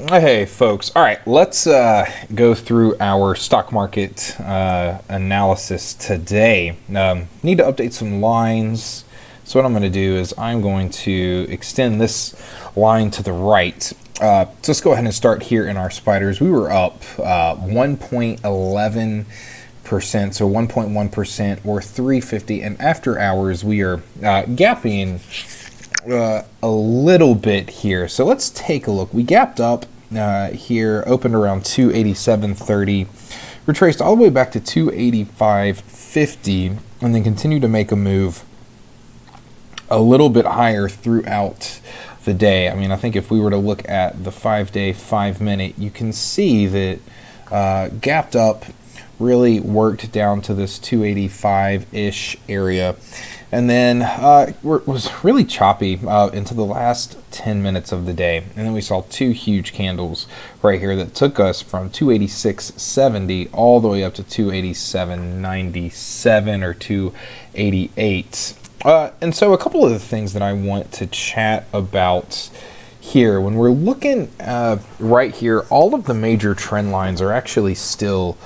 Hey folks, all right, let's go through our stock market analysis today. Need to update some lines. So what I'm going to do is I'm going to extend this line to the right. So let's go ahead and start here in our spiders. We were up 1.11%, so 1.1% or 350, and after hours we are gapping a little bit here. So let's take a look. We gapped up here, opened around 287.30, retraced all the way back to 285.50, and then continued to make a move a little bit higher throughout the day. I mean, I think if we were to look at the 5-day, 5-minute, you can see that gapped up, really worked down to this 285-ish area, and then was really choppy into the last 10 minutes of the day. And then we saw two huge candles right here that took us from 286.70 all the way up to 287.97 or 288. And so a couple of the things that I want to chat about here, when we're looking right here, all of the major trend lines are actually still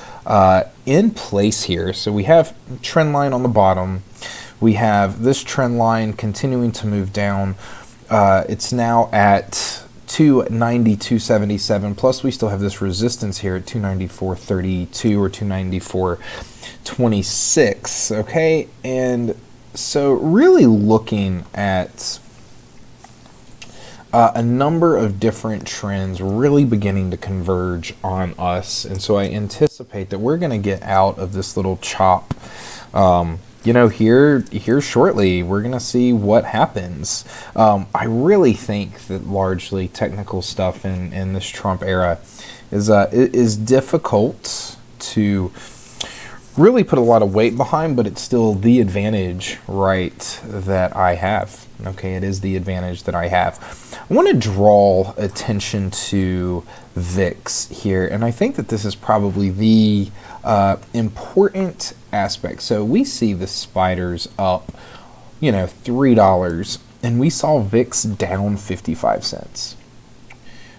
in place here. So we have trend line on the bottom. We have this trend line continuing to move down. It's now at 292.77, plus we still have this resistance here at 294.32 or 294.26. Okay, and so really looking at a number of different trends really beginning to converge on us. And so I anticipate that we're going to get out of this little chop, here shortly. We're going to see what happens. I really think that largely technical stuff in this Trump era is difficult to really put a lot of weight behind, but it's still the advantage, right, that I have. Okay, it is the advantage that I have. I want to draw attention to VIX here, and I think that this is probably the important aspect. So we see the spiders up, $3, and we saw VIX down 55 cents.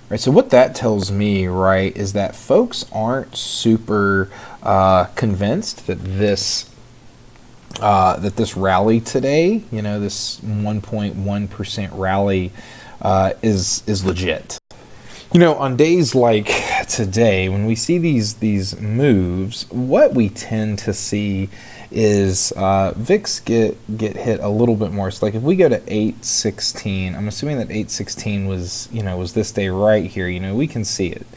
Right, so what that tells me, right, is that folks aren't super convinced that this rally today, this 1.1% rally, is legit. On days like today, when we see these moves, what we tend to see is VIX get hit a little bit more. So like if we go to 816, I'm assuming that 816 was this day right here. We can see it.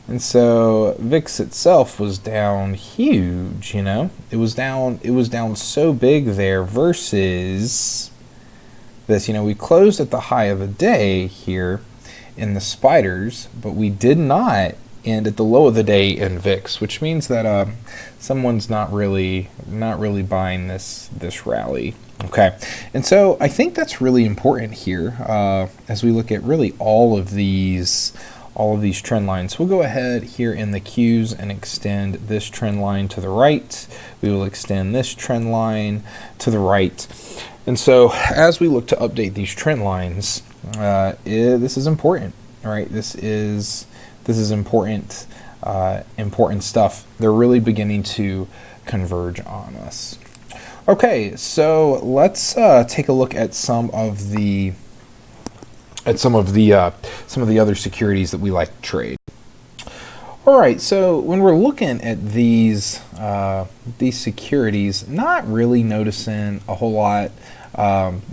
And so VIX itself was down huge, It was down so big there versus this. We closed at the high of the day here in the spiders, but we did not end at the low of the day in VIX, which means that someone's not really buying this rally. Okay, and so I think that's really important here as we look at really all of these trend lines. We'll go ahead here in the Qs and extend this trend line to the right. We will extend this trend line to the right. And so as we look to update these trend lines, this is important. All right, this is important stuff. They're really beginning to converge on us. Okay, so let's take a look at some of the other securities that we like to trade. All right, so when we're looking at these securities, not really noticing a whole lot.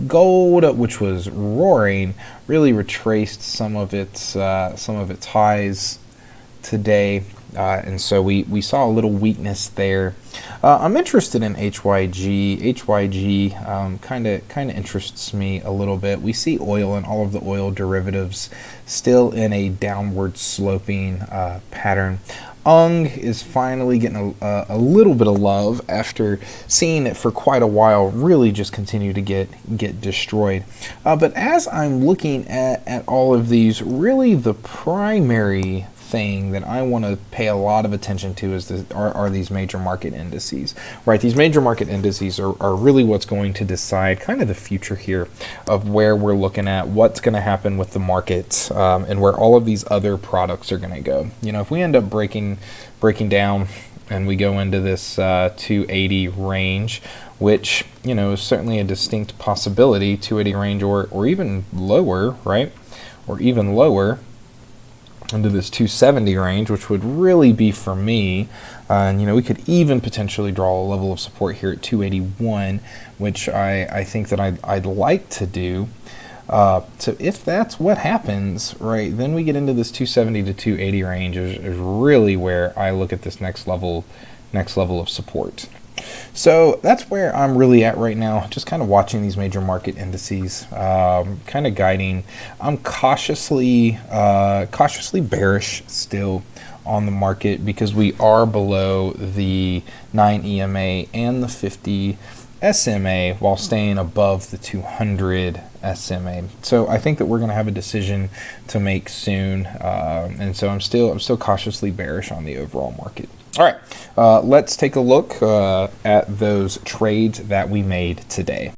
Gold, which was roaring, really retraced some of its highs today, and so we saw a little weakness there. I'm interested in HYG. HYG kind of interests me a little bit. We see oil and all of the oil derivatives still in a downward sloping pattern. UNG is finally getting a little bit of love after seeing it for quite a while really just continue to get destroyed. But as I'm looking at all of these, really the primary thing that I want to pay a lot of attention to is are these major market indices, right? These major market indices are really what's going to decide kind of the future here of where we're looking at, what's going to happen with the market, and where all of these other products are going to go. You know, if we end up breaking down and we go into this 280 range, which, you know, is certainly a distinct possibility, 280 range or even lower, right? Or even lower into this 270 range, which would really be for me. And, you know, we could even potentially draw a level of support here at 281, which I think that I'd like to do. So if that's what happens, right, then we get into this 270 to 280 range is really where I look at this next level of support. So that's where I'm really at right now, just kind of watching these major market indices, kind of guiding. I'm cautiously bearish still on the market because we are below the 9 EMA and the 50 SMA while staying above the 200 SMA. So I think that we're going to have a decision to make soon, and so I'm still cautiously bearish on the overall market. All right, let's take a look at those trades that we made today.